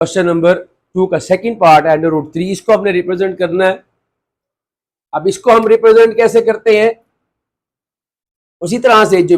Question number 2 का second part है √3। इसको हमने रिप्रेजेंट करना है। अब इसको हम रिप्रेजेंट कैसे करते हैं, उसी तरह से जो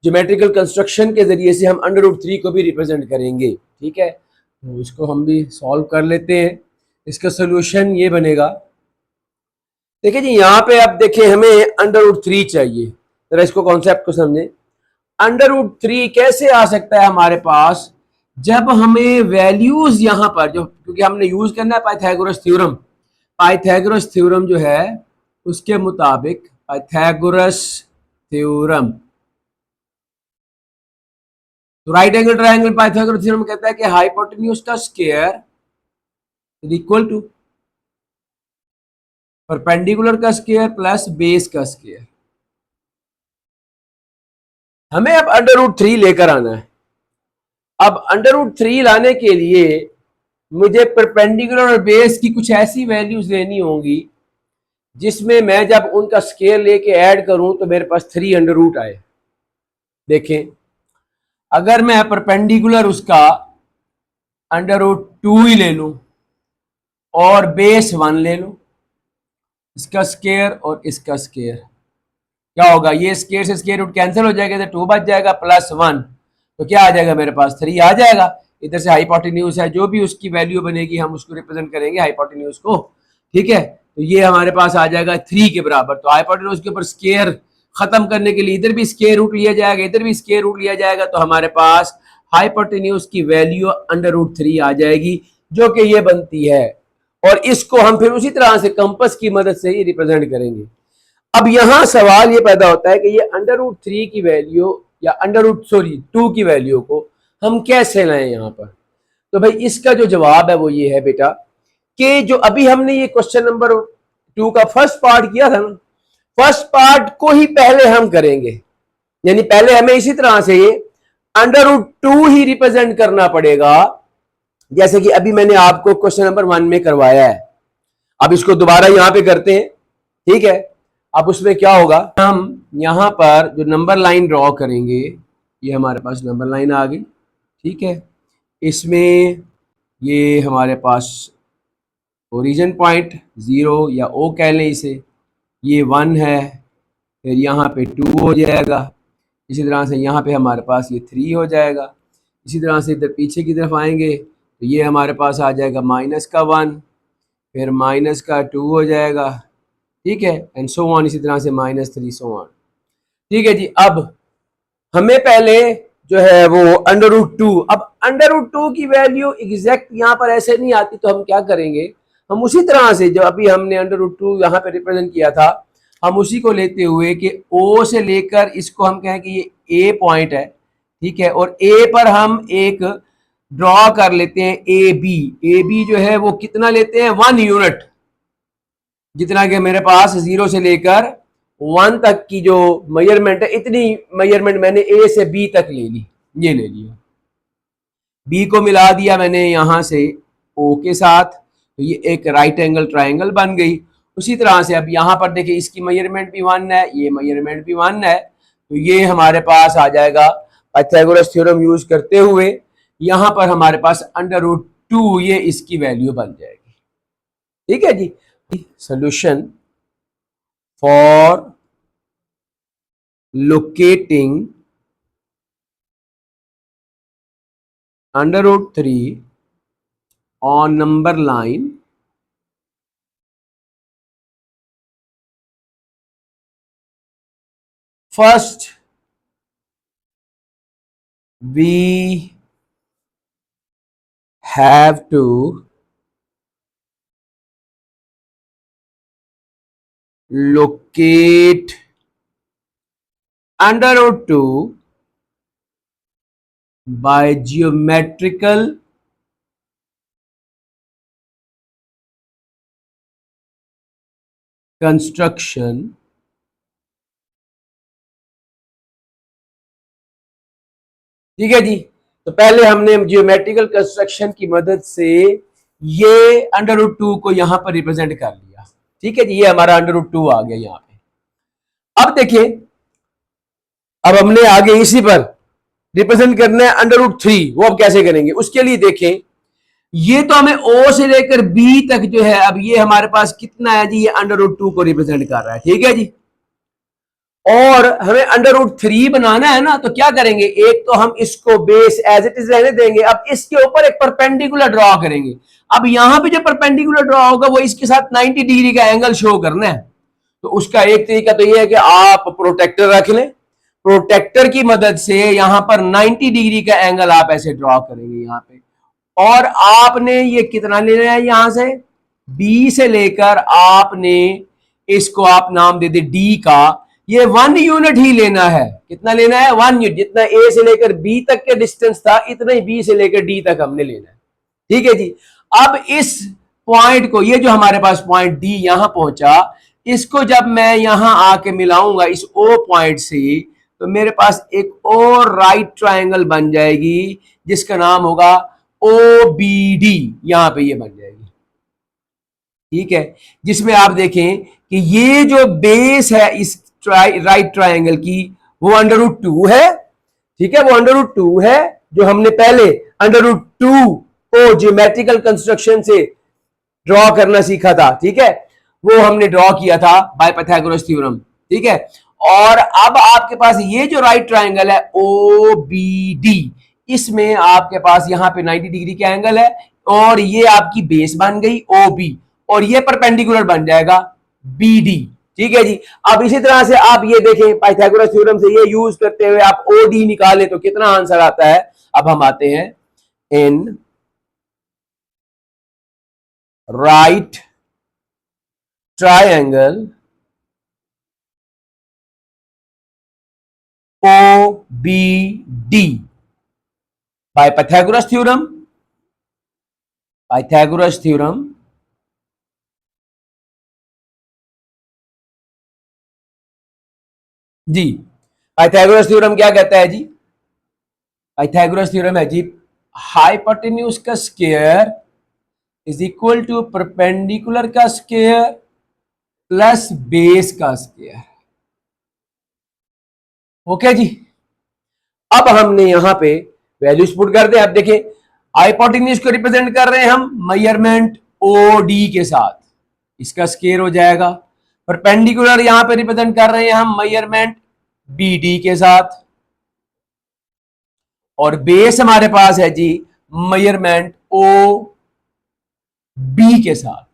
ज्योमेट्रिकल कंस्ट्रक्शन के जरिए से हम √3 को भी रिप्रेजेंट करेंगे। ठीक है, तो इसको हम भी सॉल्व कर लेते हैं। इसका सोल्यूशन ये बनेगा, देखिए जी, यहाँ पे अब देखिए हमें √3 चाहिए। जरा इसको कॉन्सेप्ट को समझें। √3 कैसे आ सकता है हमारे पास, जब हमें वैल्यूज यहां पर जो, क्योंकि हमने यूज करना है पाइथागोरस थ्योरम। पाइथागोरस थ्योरम जो है उसके मुताबिक, पाइथागोरस थ्योरम, तो right angle triangle Pythagoras theorem कहता है कि हाइपोटेन्यूज का square is equal to perpendicular का स्क्वायर प्लस बेस का स्क्वायर। हमें अब √3 लेकर आना है। अब √3 लाने के लिए मुझे परपेंडिकुलर और बेस की कुछ ऐसी वैल्यूज लेनी होंगी जिसमें मैं जब उनका स्केयर लेके ऐड करूं तो मेरे पास 3 आए। देखें, अगर मैं परपेंडिकुलर उसका √2 ही ले लूं और बेस 1 ले लूं, इसका स्केयर और इसका स्केयर, क्या होगा, ये स्केयर से स्केयर रूट कैंसिल हो जाएगा, तो 2 बच जाएगा, +1, तो क्या आ जाएगा मेरे पास, 3 आ जाएगा। इधर से हाइपोटेन्यूज है, जो भी उसकी वैल्यू बनेगी हम उसको रिप्रेजेंट करेंगे हाइपोटेन्यूज को। ठीक है, तो ये हमारे पास आ जाएगा 3 के बराबर। तो हाइपोटेन्यूज के ऊपर स्केयर खत्म करने के लिए इधर भी स्केयर रूट लिया जाएगा, इधर भी स्केयर रूट लिया जाएगा, तो हमारे पास हाइपोटेन्यूज की वैल्यू √3 आ जाएगी, जो कि ये बनती है। और इसको हम फिर उसी तरह से कंपास की मदद से ही रिप्रेजेंट करेंगे। अब यहां सवाल ये पैदा होता है कि ये √3 की वैल्यू या √2 की वैल्यू को हम कैसे लाएं यहां पर। तो भाई इसका जो जवाब है वो ये है बेटा, कि जो अभी हमने ये क्वेश्चन नंबर 2 का फर्स्ट पार्ट किया था ना, फर्स्ट पार्ट को ही पहले हम करेंगे। यानी पहले हमें इसी तरह से ये √2 ही रिप्रेजेंट करना पड़ेगा, जैसे कि अभी मैंने आपको क्वेश्चन नंबर 1 में करवाया है। अब इसको दोबारा यहां पे करते हैं। ठीक है, अब उसमें क्या होगा, हम यहां पर जो नंबर लाइन ड्रॉ करेंगे, ये हमारे पास नंबर लाइन आ गई। ठीक है, इसमें ये हमारे पास ओरिजिन पॉइंट 0 या O कह लें इसे, ये 1 है, फिर यहाँ पे 2 हो जाएगा, इसी तरह से यहाँ पे हमारे पास ये 3 हो जाएगा। इसी तरह से इधर पीछे की तरफ आएंगे तो ये हमारे पास आ जाएगा -1, फिर -2 हो जाएगा। ठीक है, एंड सो ऑन, इसी तरह से -3 सो ऑन। ठीक है जी, अब हमें पहले जो है वो √2, अब √2 की वैल्यू एग्जैक्ट यहाँ पर ऐसे नहीं आती, तो हम क्या करेंगे, हम उसी तरह से जो अभी हमने √2 यहाँ पे रिप्रेजेंट किया था, हम उसी को लेते हुए कि O से लेकर इसको हम कहें कि ये A पॉइंट है। ठीक है, और A पर हम एक ड्रॉ कर लेते हैं AB जो है वो कितना लेते हैं, 1 यूनिट, जितना कि मेरे पास 0 से लेकर 1 तक की जो मेजरमेंट है, इतनी मेजरमेंट मैंने A से B तक ले ली, ये ले लिया। B को मिला दिया मैंने यहां से O के साथ, तो ये एक राइट एंगल ट्रायंगल बन गई। उसी तरह से अब यहां पर देखिए, इसकी मेजरमेंट भी 1 है, ये मेजरमेंट भी 1 है, तो ये हमारे पास आ जाएगा पाइथागोरस थ्योरम यूज करते हुए, यहां पर हमारे पास √2 ये इसकी वैल्यू बन जाएगी। ठीक है जी, solution for locating √3 on number line first we have to locate √2 by geometrical construction ठीक है जी, तो पहले हमने जियोमेट्रिकल कंस्ट्रक्शन की मदद से ये √2 को यहां पर रिप्रेजेंट कर लिया। ठीक है जी, ये हमारा √2 आ गया यहां पे। अब देखिए, अब हमने आगे इसी पर रिप्रेजेंट करना है √3, वो अब कैसे करेंगे, उसके लिए देखें ये तो हमें ओ से लेकर बी तक जो है, अब ये हमारे पास कितना है जी, ये √2 को रिप्रेजेंट कर रहा है, ठीक है जी। और हमें √3 बनाना है ना, तो क्या करेंगे, एक तो हम इसको बेस एज इट इज रहने देंगे, अब इसके ऊपर एक परपेंडिकुलर ड्रॉ करेंगे। अब यहां पे जो परपेंडिकुलर ड्रॉ होगा वो इसके साथ 90 डिग्री का एंगल शो करना है। तो उसका एक तरीका तो ये है कि आप प्रोटेक्टर रख लें, प्रोटेक्टर की मदद से यहां पर 90 डिग्री का एंगल आप ऐसे ड्रॉ करेंगे यहां पे। और आपने ये कितना लेना है, यहां से बी से लेकर आपने इसको आप नाम दे दे डी का, ये 1 यूनिट ही लेना है। कितना लेना है, 1 यूनिट। जितना ए से लेकर बी तक के डिस्टेंस था, इतना ही बी से लेकर डी तक हमने लेना है, ठीक है जी। अब इस पॉइंट को, ये जो हमारे पास पॉइंट डी यहां पहुंचा, इसको जब मैं यहां आके मिलाऊंगा इस ओ पॉइंट से, तो मेरे पास एक और राइट ट्रायंगल बन जाएगी जिसका नाम होगा ओ बी डी, यहां पे ये बन जाएगी, ठीक है। जिसमें आप देखें कि ये जो बेस है इस राइट ट्रायंगल की, वो √2 है, ठीक है, वो √2 है, जो हमने पहले √2 को ज्योमेट्रिकल कंस्ट्रक्शन से ड्रॉ करना सीखा था, ठीक है, वो हमने ड्रॉ किया था बाय पाइथागोरस थ्योरम, ठीक है। और अब आपके पास ये जो राइट ट्रायंगल है ओ बी डी, इसमें आपके पास यहां पे 90 डिग्री का एंगल है, और ये आपकी बेस बन गई ओ बी, और ये परपेंडिकुलर बन जाएगा बी डी, ठीक है जी। अब इसी तरह से आप ये देखें, पाइथागोरस थ्योरम से ये यूज करते हुए आप ओ डी निकाले तो कितना आंसर आता है। अब हम आते हैं इन right triangle O B D by Pythagoras theorem, Pythagoras theorem जी। पाइथागोरस थ्योरम क्या कहता है जी, पाइथागोरस थ्योरम है जी, हाइपोटेन्यूज का square is equal to perpendicular का स्क्वायर प्लस बेस का स्क्वायर, ओके जी। अब हमने यहां पे वैल्यूज पुट कर दे। अब देखिए, हाइपोटेन्यूज को रिप्रेजेंट कर रहे हैं हम मेजरमेंट ओ डी के साथ, इसका स्क्वायर हो जाएगा। परपेंडिकुलर यहां पे रिप्रेजेंट कर रहे हैं हम मेजरमेंट बी डी के साथ, और बेस हमारे पास है जी मेजरमेंट ओ बी के साथ।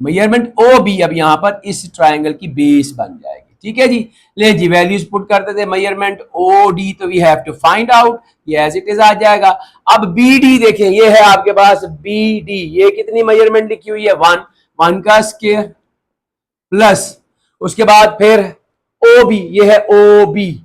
मेजरमेंट ओ बी अब यहां पर इस ट्रायंगल की बेस बन जाएगी, ठीक है जी। ले जी, वैल्यूज पुट करते थे, मेजरमेंट ओ डी, तो we have to find out, ये एज इट इज आ जाएगा। अब बी डी देखें, ये है आपके पास बी डी, ये कितनी मेजरमेंट लिखी हुई है, 1 का स्क्वायर प्लस, उसके बाद फिर ओ बी, ये है ओ बी,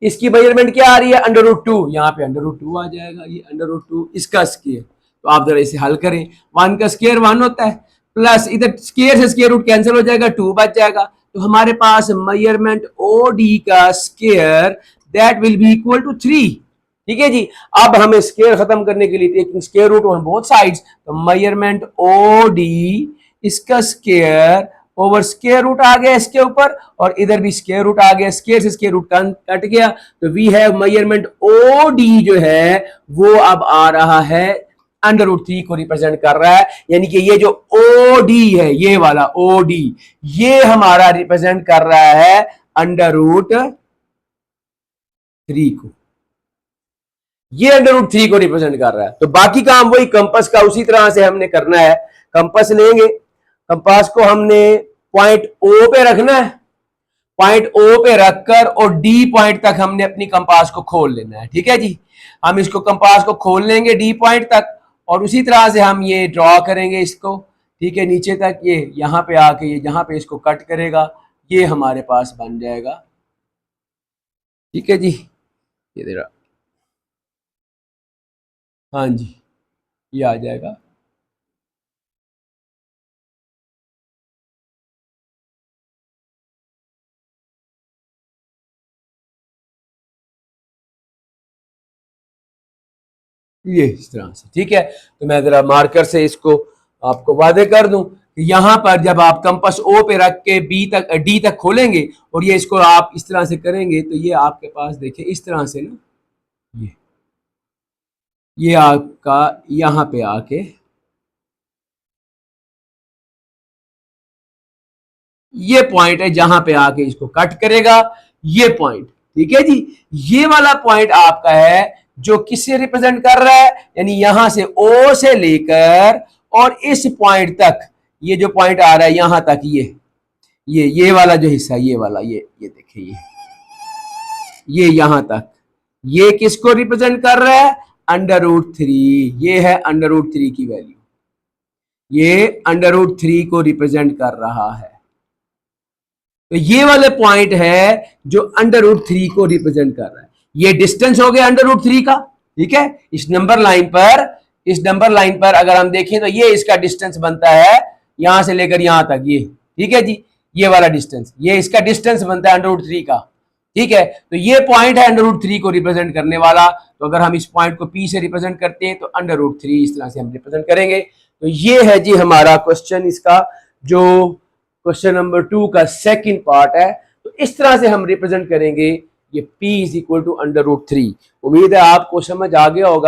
इसकी मेजरमेंट क्या आ रही है, √2, यहाँ पे √2 आ जाएगा, ये √2 इसका स्क्वायर। तो आप जरा इसे हल करें, 1 का स्क्वायर 1 होता है, प्लस इधर स्क्वायर से स्क्वायर रूट कैंसिल हो जाएगा, 2 बच जाएगा। तो हमारे पास मेजरमेंट ओ डी का square that will be equal to 3, ठीक है जी। अब हमें स्क्वायर खत्म करने के लिए taking square root on both sides, तो मेजरमेंट ओ डी इसका स्क्वायर ओवर स्क्वायर रूट आ गया इसके ऊपर, और इधर भी स्क्वायर रूट आ गया, स्क्वायर से स्क्वायर रूट कट गया, तो we have measurement O D जो है वो अब आ रहा है √3 को रिप्रेजेंट कर रहा है। यानी कि ये जो ओ डी है, ये वाला ओ डी, ये हमारा रिप्रेजेंट कर रहा है √3 को, ये √3 को रिप्रेजेंट कर रहा है। तो बाकी काम वही कंपास का उसी तरह से हमने करना है। कंपास लेंगे, कंपास को हमने पॉइंट ओ पे रखना है, पॉइंट ओ पे रखकर और डी पॉइंट तक हमने अपनी कंपास को खोल लेना है, ठीक है जी। हम इसको कंपास को खोल लेंगे डी पॉइंट तक, और उसी तरह से हम ये ड्रॉ करेंगे इसको, ठीक है, नीचे तक, ये यहां पे आके ये जहां पे इसको कट करेगा, ये हमारे पास बन जाएगा, ठीक है जी। ये दे रहा, हाँ जी, ये आ जाएगा। ये इस तरह से, ठीक है। तो मैं जरा मार्कर से इसको आपको वादे कर दूं कि यहां पर जब आप कंपास ओ पे रख के बी तक डी तक खोलेंगे और ये इसको आप इस तरह से करेंगे, तो ये आपके पास देखिए इस तरह से ना, ये आपका यहां पे आके ये पॉइंट है जहां पे आके इसको कट करेगा, ये पॉइंट, ठीक है जी। ये वाला पॉइंट आपका है जो किससे रिप्रेजेंट कर रहा है, यानी यहां से ओ से लेकर और इस पॉइंट तक, ये जो पॉइंट आ रहा है यहां तक, ये वाला जो हिस्सा, ये वाला, ये देखिए, ये यहां तक, ये किसको रिप्रेजेंट कर रहा है, √3। ये है √3 की वैल्यू, ये √3 को रिप्रेजेंट कर रहा है। तो ये वाले पॉइंट है जो √3 को रिप्रेजेंट कर रहा है। ये डिस्टेंस हो गया √3 का, ठीक है। इस नंबर लाइन पर अगर हम देखें तो ये इसका डिस्टेंस बनता है यहां से लेकर यहां तक, ये, ठीक है जी। ये वाला डिस्टेंस, ये इसका डिस्टेंस बनता है √3 का, ठीक है। तो ये पॉइंट है √3 को रिप्रेजेंट करने वाला। तो अगर हम इस पॉइंट को P से रिप्रेजेंट करते हैं तो √3 इस तरह से हम रिप्रेजेंट करेंगे। तो ये है जी हमारा क्वेश्चन, इसका जो क्वेश्चन नंबर 2 का सेकंड पार्ट है। तो इस तरह से हम रिप्रेजेंट करेंगे ये P = √3। उम्मीद है आपको समझ आ गया होगा।